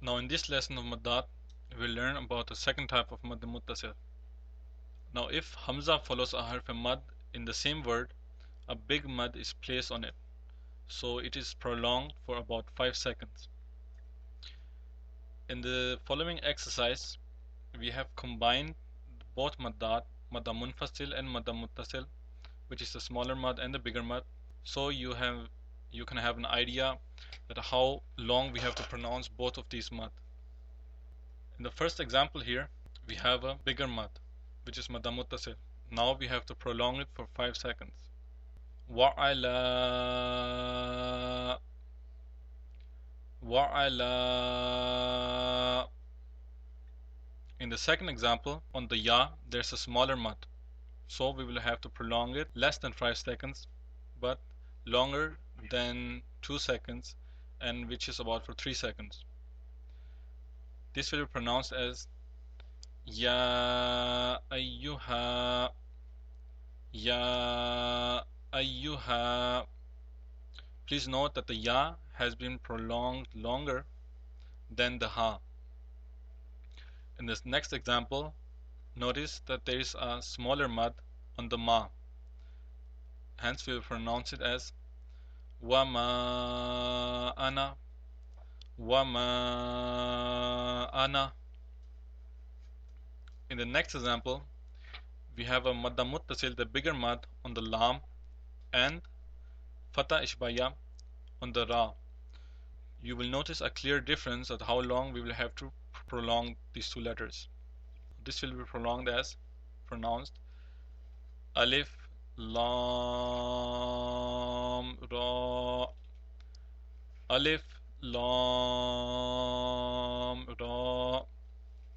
Now in this lesson of Maddat, we'll learn about the second type of Mad Muttasil. Now if Hamza follows a harf Mad in the same word, a big Mad is placed on it, so it is prolonged for about 5 seconds. In the following exercise, we have combined both Maddat, Madda Munfasil and Madda Muttasil, which is the smaller Mad and the bigger Mad, so you can have an idea that how long we have to pronounce both of these Mad. In the first example here, we have a bigger Mad, which is Madda Muttasil. Now we have to prolong it for 5 seconds. وَعَلَى وَعَلَى. In the second example, on the Ya, there's a smaller Mad, so we will have to prolong it less than 5 seconds, but longer than 2 seconds, and which is about for 3 seconds. This will be pronounced as Ya ayyuha, Ya ayyuha. Please note that the Ya has been prolonged longer than the Ha. In this next example, notice that there is a smaller Mad on the Ma. Hence we will pronounce it as Wama ana, Wama ana. In the next example, we have a Madda Muttasil, the bigger Mad on the Lam, and Fatha Ishbaya on the Ra. You will notice a clear difference at how long we will have to prolong these two letters. This will be prolonged as pronounced Alif Lam Ra, Alif Lam Ra.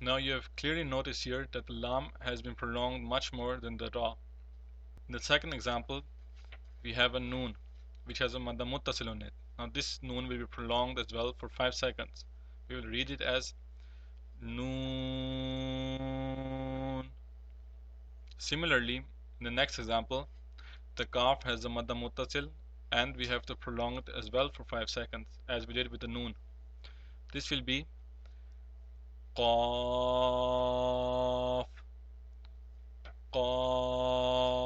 Now you have clearly noticed here that the Lam has been prolonged much more than the Ra. In the second example, we have a Noon, which has a Madda Muttasil on it. Now this Noon will be prolonged as well for 5 seconds. We will read it as Noon. Similarly, in the next example, the Kaf has a Madda Muttasil, and we have to prolong it as well for 5 seconds, as we did with the Noon. This will be Qaf, Qaf.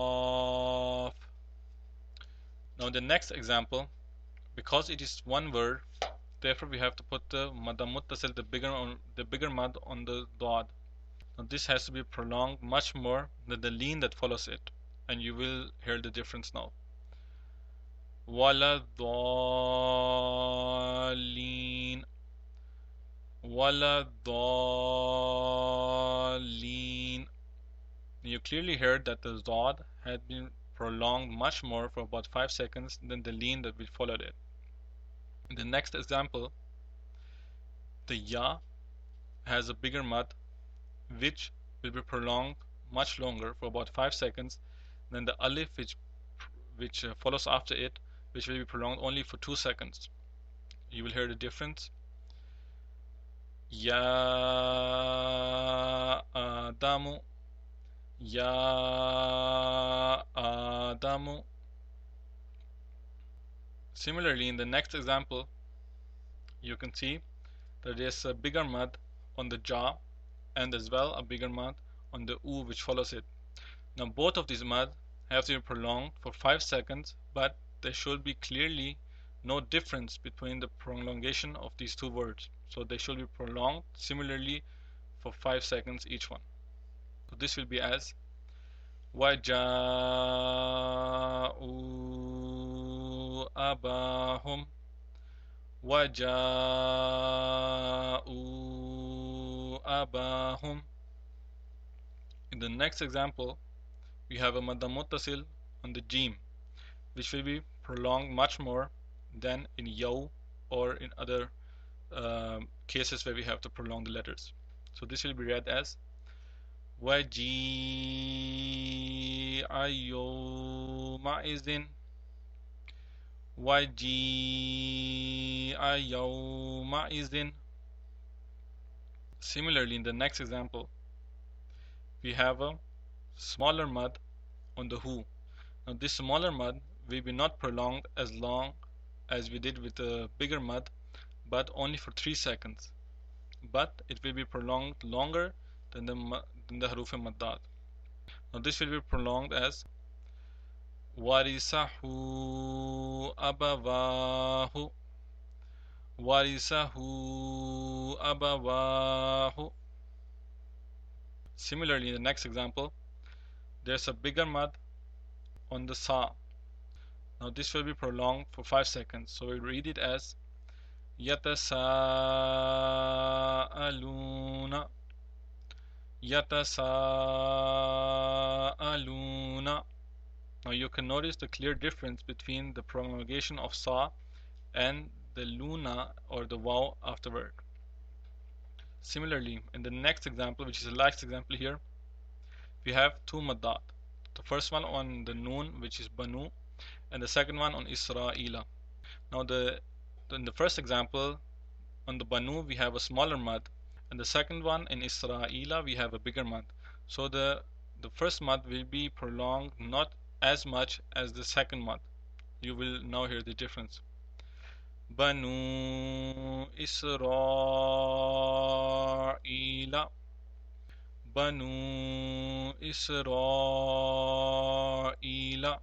Now the next example, because it is one word, therefore we have to put the Madda Muttasil, the bigger Mad on the Dad. Now this has to be prolonged much more than the Leen that follows it, and you will hear the difference now. Wala Dhalin, Wala Dhalin. You clearly heard that the Dad had been prolonged much more for about 5 seconds than the Leen that will follow it. In the next example, the Ya has a bigger Mad, which will be prolonged much longer for about 5 seconds than the Alif, which follows after it, which will be prolonged only for 2 seconds. You will hear the difference. Ya Adamu, Ya Adamu. Similarly, in the next example, you can see that there is a bigger Mad on the Ja, and as well a bigger Mad on the U, which follows it. Now both of these Mad have to be prolonged for 5 seconds, but there should be clearly no difference between the prolongation of these two words. So they should be prolonged similarly for 5 seconds each one. So this will be as وَجَاءُوا أَبَاهُمْ, وَجَاءُوا أَبَاهُمْ. In the next example, we have a Madda Muttasil on the Jim, which will be prolonged much more than in Yaw or in other cases where we have to prolong the letters. So this will be read as وَجِيءَ يَوْمَئِذٍ, وَجِيءَ يَوْمَئِذٍ. Similarly, in the next example, we have a smaller Mad on the Hu. Now this smaller Mad will be not prolonged as long as we did with the bigger Mad, but only for 3 seconds. but it will be prolonged longer than the haruf maddat. Now this will be prolonged as warisahu abawahu, warisahu abawahu. Similarly, in the next example, there's a bigger mud on the sa. Now this will be prolonged for 5 seconds. So we read it as yatasaaluna, yatasaaluna. Now you can notice the clear difference between the prolongation of sa and the luna or the waw afterward. Similarly, in the next example, which is the last example here, we have two maddat. The first one on the noon, which is banu, and the second one on Isra'ila. Now in the first example, on the banu we have a smaller mad, and the second one in Isra'ila we have a bigger mad. So the first mad will be prolonged not as much as the second mad. You will now hear the difference. Banu Isra'ila, Banu Isra'ila.